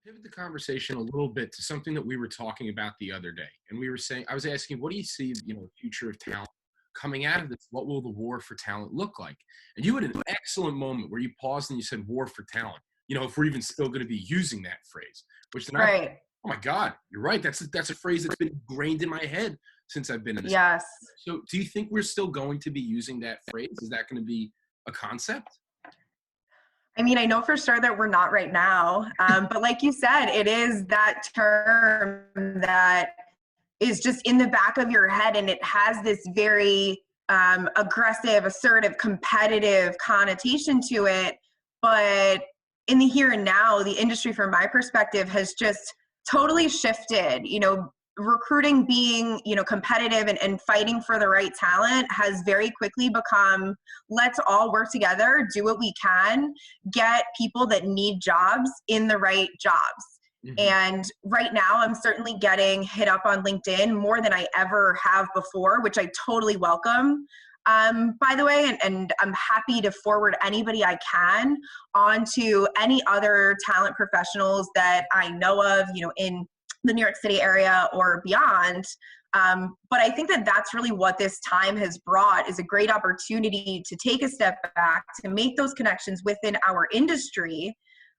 Pivot the conversation a little bit to something that we were talking about the other day. And we were saying, I was asking, what do you see, the future of talent coming out of this? What will the war for talent look like? And you had an excellent moment where you paused and you said war for talent. If we're even still going to be using that phrase, which then Right. oh my God, you're right. That's a phrase that's been ingrained in my head since I've been in this. Yes. So do you think we're still going to be using that phrase? Is that going to be a concept? I mean, I know for sure that we're not right now, but like you said, it is that term that is just in the back of your head, and it has this very aggressive, assertive, competitive connotation to it. But in the here and now, the industry, from my perspective, has just totally shifted. Recruiting being, competitive and fighting for the right talent has very quickly become, let's all work together, do what we can, get people that need jobs in the right jobs. Mm-hmm. And right now I'm certainly getting hit up on LinkedIn more than I ever have before, which I totally welcome. By the way, and I'm happy to forward anybody I can onto any other talent professionals that I know of, in the New York City area or beyond. But I think that that's really what this time has brought, is a great opportunity to take a step back, to make those connections within our industry.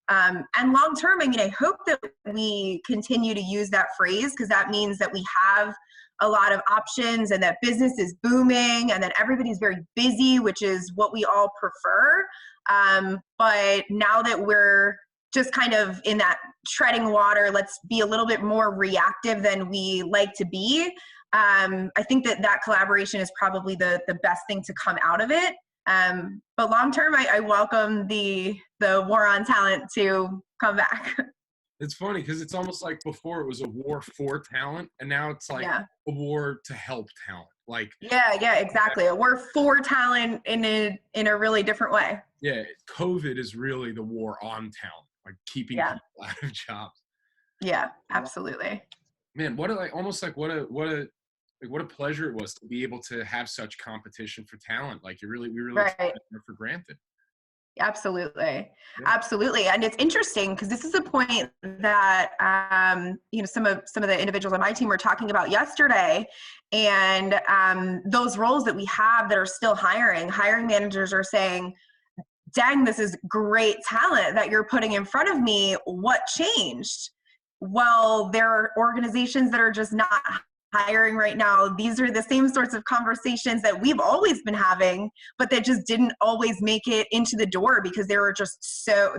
And long term, I hope that we continue to use that phrase, because that means that we have a lot of options and that business is booming and that everybody's very busy, which is what we all prefer. But now that we're just kind of in that treading water, let's be a little bit more reactive than we like to be. I think that collaboration is probably the best thing to come out of it. But long term, I welcome the war on talent to come back. It's funny because it's almost like before it was a war for talent, and now it's like a war to help talent. Yeah, exactly. A war for talent in a really different way. Yeah, COVID is really the war on talent, like keeping people out of jobs. Yeah, absolutely. Man, what a pleasure it was to be able to have such competition for talent. We really right. took it for granted. Absolutely. And it's interesting because this is a point that some of the individuals on my team were talking about yesterday, and those roles that we have that are still hiring managers are saying, dang, this is great talent that you're putting in front of me. What changed? Well, there are organizations that are just not hiring right now. These are the same sorts of conversations that we've always been having, but that just didn't always make it into the door because there were just so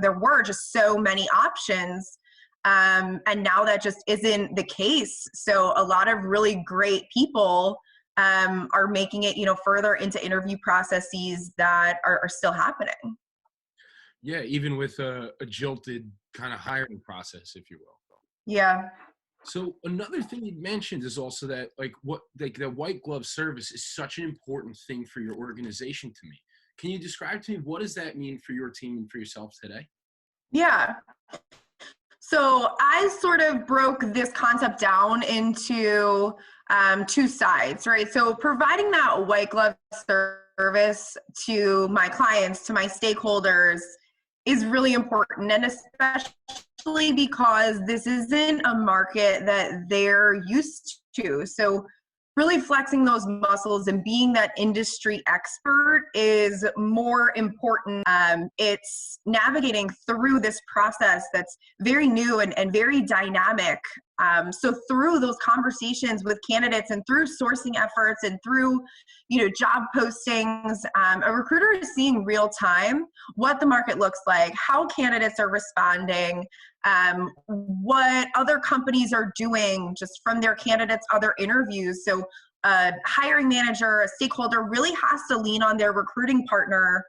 many options. And now that just isn't the case. So a lot of really great people are making it, further into interview processes that are still happening. Yeah, even with a jilted kind of hiring process, if you will. Yeah. So another thing you mentioned is also that the white glove service is such an important thing for your organization to me. Can you describe to me, what does that mean for your team and for yourself today? Yeah. So I sort of broke this concept down into two sides, right? So providing that white glove service to my clients, to my stakeholders, is really important, and especially because this isn't a market that they're used to. So really flexing those muscles and being that industry expert is more important. It's navigating through this process that's very new and very dynamic. So through those conversations with candidates and through sourcing efforts and through, job postings, a recruiter is seeing real time what the market looks like, how candidates are responding, what other companies are doing just from their candidates' other interviews. So a hiring manager, a stakeholder really has to lean on their recruiting partner,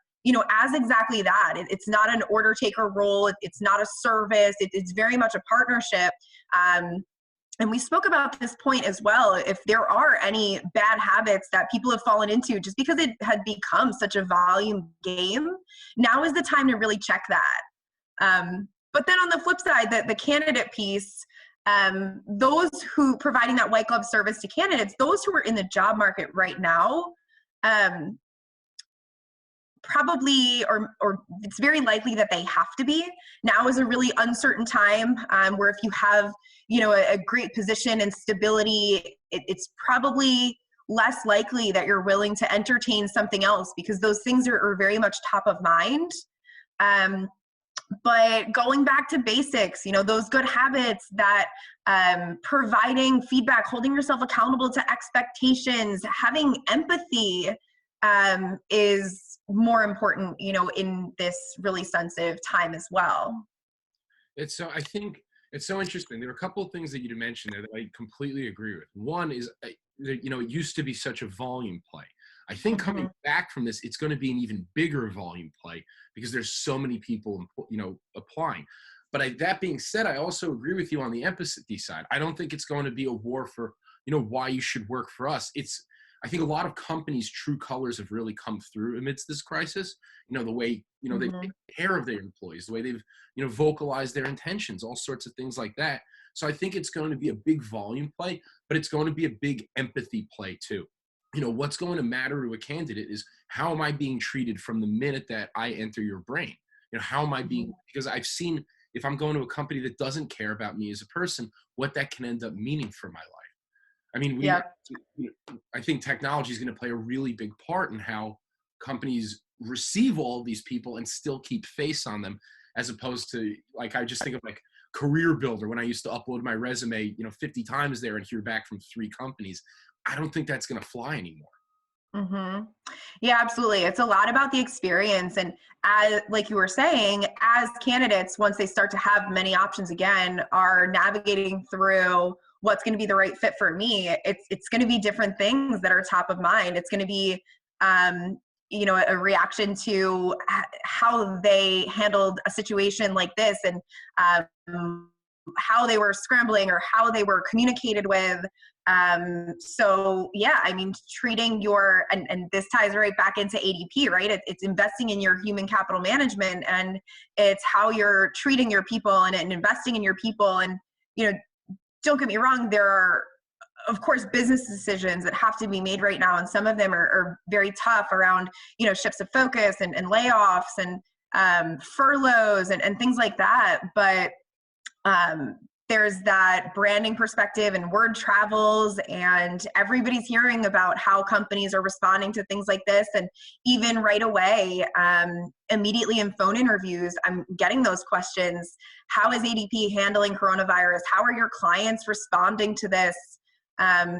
as exactly that. It's not an order taker role. It's not a service. It's very much a partnership. And we spoke about this point as well. If there are any bad habits that people have fallen into just because it had become such a volume game, now is the time to really check that. But then on the flip side, the candidate piece, those who providing that white glove service to candidates, those who are in the job market right now, probably, or it's very likely that they have to be. Now is a really uncertain time, where if you have, a great position and stability, it's probably less likely that you're willing to entertain something else, because those things are very much top of mind. But going back to basics, those good habits that providing feedback, holding yourself accountable to expectations, having empathy is more important, in this really sensitive time as well. I think it's so interesting. There are a couple of things that you mentioned there that I completely agree with. One is, it used to be such a volume play. I think coming back from this, it's going to be an even bigger volume play because there's so many people, applying. But that being said, I also agree with you on the empathy side. I don't think it's going to be a war for, why you should work for us. I think a lot of companies' true colors have really come through amidst this crisis. The way, they take care of their employees, the way they've, vocalized their intentions, all sorts of things like that. So I think it's going to be a big volume play, but it's going to be a big empathy play too. What's going to matter to a candidate is, how am I being treated from the minute that I enter your brain? How am I being, because I've seen, if I'm going to a company that doesn't care about me as a person, what that can end up meaning for my life. I mean, I think technology is going to play a really big part in how companies receive all of these people and still keep face on them, as opposed to, like, I just think of like Career Builder, when I used to upload my resume, 50 times there and hear back from 3 companies. I don't think that's going to fly anymore. Yeah, absolutely. It's a lot about the experience. And as, like you were saying, as candidates, once they start to have many options again, are navigating through what's going to be the right fit for me, it's going to be different things that are top of mind. It's going to be, a reaction to how they handled a situation like this, and how they were scrambling or how they were communicated with. So yeah, I mean, treating your, and this ties right back into ADP, right? It's investing in your human capital management, and it's how you're treating your people and investing in your people. And, don't get me wrong, there are, of course, business decisions that have to be made right now. And some of them are very tough around, shifts of focus and layoffs and furloughs and things like that. But there's that branding perspective, and word travels, and everybody's hearing about how companies are responding to things like this. And even right away, immediately in phone interviews, I'm getting those questions. How is ADP handling coronavirus? How are your clients responding to this?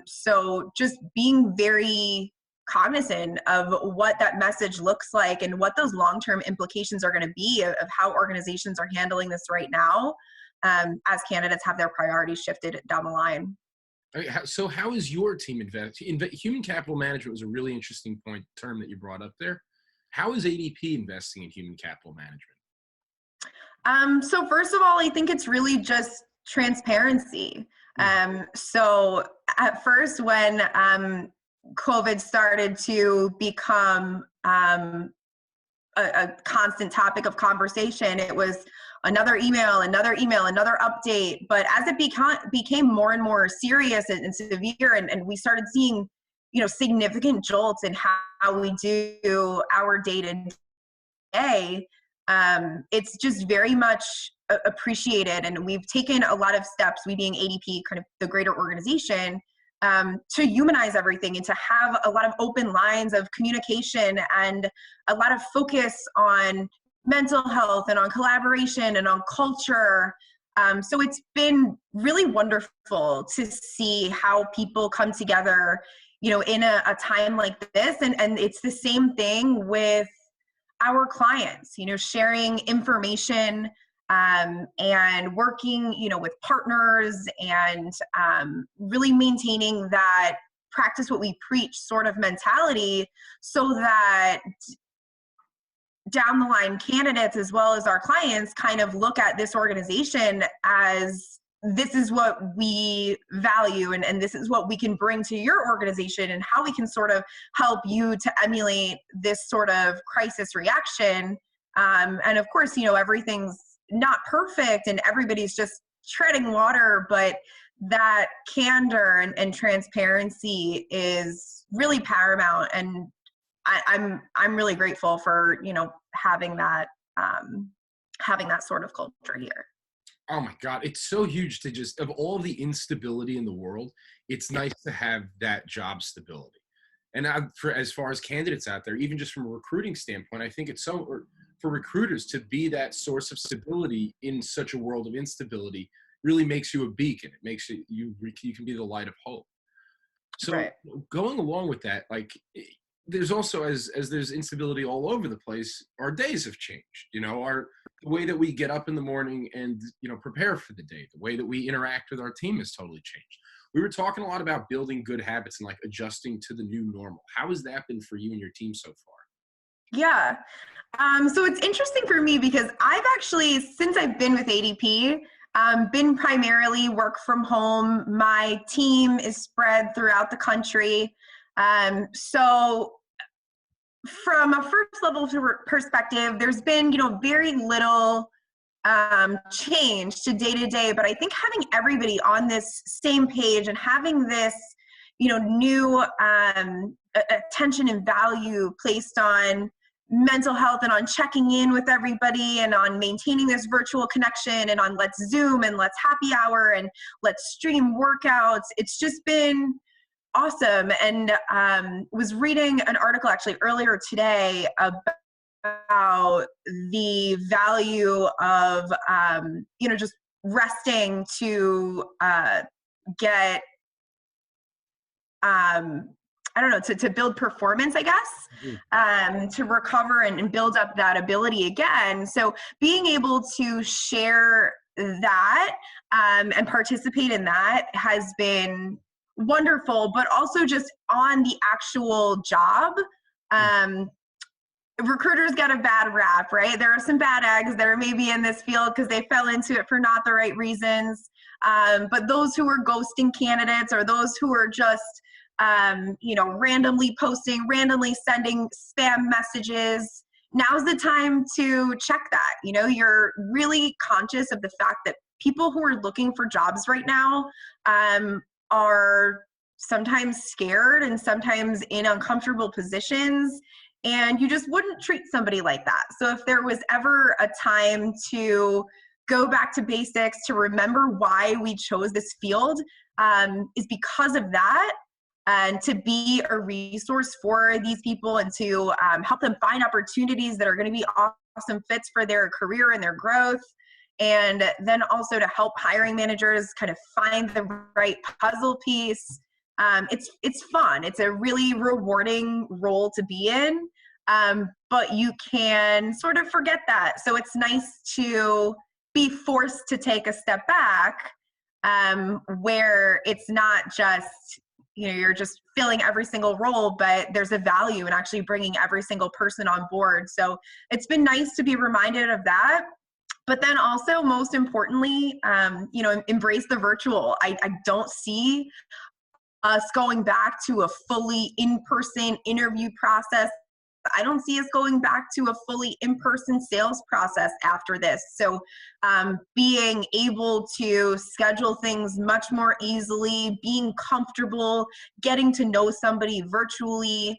So just being very cognizant of what that message looks like and what those long-term implications are going to be of how organizations are handling this right now, as candidates have their priorities shifted down the line. So how is your team investing? Human capital management was a really interesting term that you brought up there. How is ADP investing in human capital management? So first of all, I think it's really just transparency. So at first, when COVID started to become a constant topic of conversation, it was another email, another update. But as it became more and more serious and severe, and we started seeing, significant jolts in how we do our day-to-day, it's just very much appreciated. And we've taken a lot of steps, we being ADP, kind of the greater organization, to humanize everything and to have a lot of open lines of communication and a lot of focus on mental health and on collaboration and on culture. So it's been really wonderful to see how people come together, in a time like this. And it's the same thing with our clients, sharing information, and working, with partners, and really maintaining that practice what we preach sort of mentality, so that down the line candidates as well as our clients kind of look at this organization as, this is what we value, and this is what we can bring to your organization, and how we can sort of help you to emulate this sort of crisis reaction. And of course, everything's not perfect and everybody's just treading water, but that candor and transparency is really paramount. And I'm really grateful for, having that sort of culture here. Oh my God, it's so huge to just, of all the instability in the world, it's nice to have that job stability. And for as far as candidates out there, even just from a recruiting standpoint, I think it's so, or for recruiters to be that source of stability in such a world of instability really makes you a beacon. It makes you can be the light of hope. So Right. going along with that, like there's also as there's instability all over the place, our days have changed. The way that we get up in the morning and prepare for the day, the way that we interact with our team has totally changed. We were talking a lot about building good habits and like adjusting to the new normal. How has that been for you and your team so far? Yeah. So it's interesting for me because I've actually, since I've been with ADP, been primarily work from home. My team is spread throughout the country. So from a first level perspective, there's been, very little change to day to day, but I think having everybody on this same page and having this, new attention and value placed on mental health and on checking in with everybody and on maintaining this virtual connection and on let's Zoom and let's happy hour and let's stream workouts. It's just been awesome. And was reading an article actually earlier today about the value of, just resting to get, to build performance, I guess, to recover and build up that ability again. So being able to share that and participate in that has been wonderful, but also just on the actual job. Recruiters get a bad rap, right? There are some bad eggs that are maybe in this field because they fell into it for not the right reasons. But those who are ghosting candidates or those who are just, randomly posting, randomly sending spam messages, now's the time to check that. You're really conscious of the fact that people who are looking for jobs right now are sometimes scared and sometimes in uncomfortable positions, and you just wouldn't treat somebody like that. So if there was ever a time to go back to basics, to remember why we chose this field, is because of that, and to be a resource for these people and to help them find opportunities that are going to be awesome fits for their career and their growth. And then also to help hiring managers kind of find the right puzzle piece. It's fun. It's a really rewarding role to be in, but you can sort of forget that. So it's nice to be forced to take a step back, where it's not just, you're just filling every single role, but there's a value in actually bringing every single person on board. So it's been nice to be reminded of that. But then also, most importantly, embrace the virtual. I don't see us going back to a fully in-person interview process. I don't see us going back to a fully in-person sales process after this. So being able to schedule things much more easily, being comfortable, getting to know somebody virtually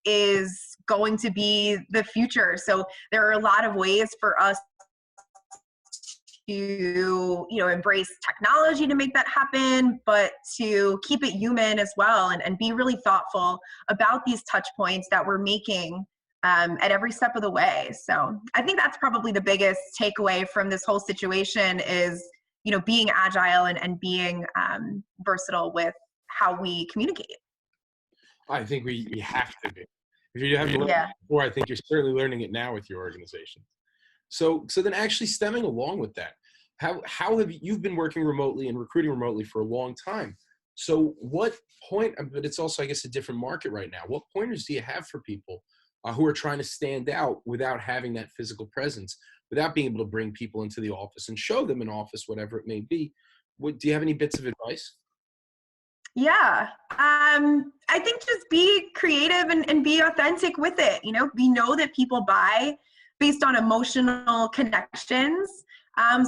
is going to be the future. So there are a lot of ways for us to embrace technology to make that happen, but to keep it human as well, and be really thoughtful about these touch points that we're making at every step of the way. So I think that's probably the biggest takeaway from this whole situation is being agile and being versatile with how we communicate. I think we have to be. If you haven't learned it before, I think you're certainly learning it now with your organization. So then actually stemming along with that, how have you've been working remotely and recruiting remotely for a long time. So what point, but it's also, I guess, a different market right now. What pointers do you have for people who are trying to stand out without having that physical presence, without being able to bring people into the office and show them an office, whatever it may be? Do you have any bits of advice? Yeah. I think just be creative and be authentic with it. We know that people buy based on emotional connections.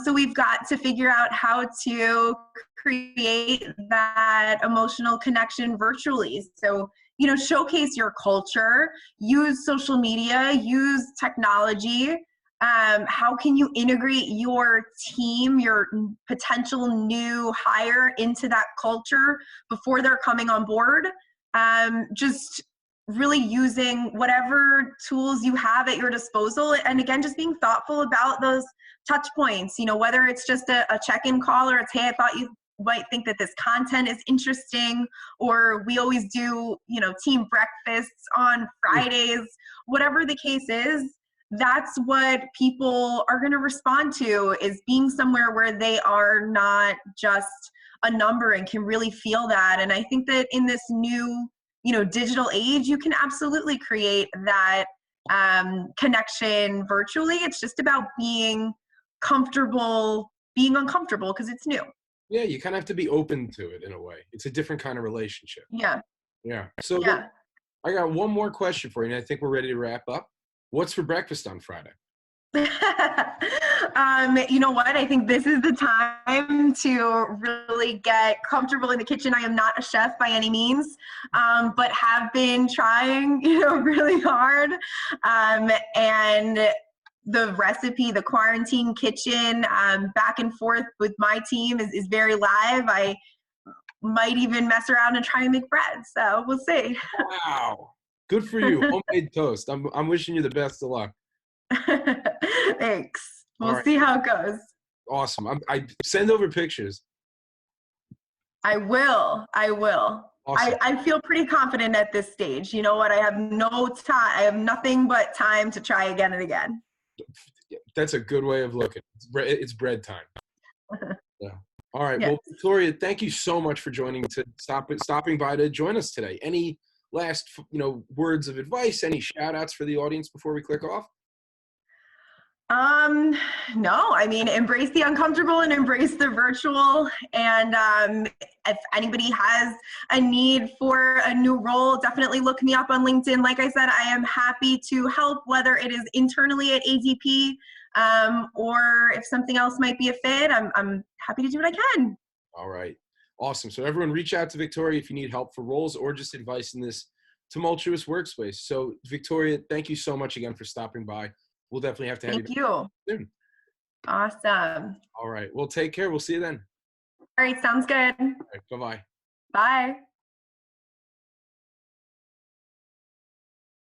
So we've got to figure out how to create that emotional connection virtually. So, showcase your culture, use social media, use technology. How can you integrate your team, your potential new hire into that culture before they're coming on board? Just really using whatever tools you have at your disposal. And again, just being thoughtful about those touch points, whether it's just a check-in call, or it's, hey, I thought you might think that this content is interesting, or we always do, team breakfasts on Fridays, whatever the case is. That's what people are going to respond to, is being somewhere where they are not just a number and can really feel that. And I think that in this new, digital age, you can absolutely create that connection virtually. It's just about being comfortable, being uncomfortable, because it's new. Yeah, you kind of have to be open to it in a way. It's a different kind of relationship. Yeah. Yeah. So Yeah. I got one more question for you, and I think we're ready to wrap up. What's for breakfast on Friday? You know what? I think this is the time to really get comfortable in the kitchen. I am not a chef by any means, but have been trying, really hard. And the recipe, the quarantine kitchen, back and forth with my team is very live. I might even mess around and try and make bread. So we'll see. Wow. Good for you. Homemade toast. I'm wishing you the best of luck. Thanks. We'll right. see how it goes. Awesome. I send over pictures. I will. Awesome. I feel pretty confident at this stage. You know what? I have no time. I have nothing but time to try again and again. That's a good way of looking. It's bread time. Yeah. All right. Yes. Well, Victoria, thank you so much for stopping by to join us today. Any last, words of advice, any shout outs for the audience before we click off? No, I mean, embrace the uncomfortable and embrace the virtual. And if anybody has a need for a new role, definitely look me up on LinkedIn. Like I said, I am happy to help, whether it is internally at ADP, or if something else might be a fit, I'm happy to do what I can. All right. Awesome. So everyone reach out to Victoria if you need help for roles or just advice in this tumultuous workspace. So Victoria, thank you so much again for stopping by. We'll definitely have to have you soon. Awesome. All right. Well, take care. We'll see you then. All right. Sounds good. All right, bye-bye. Bye.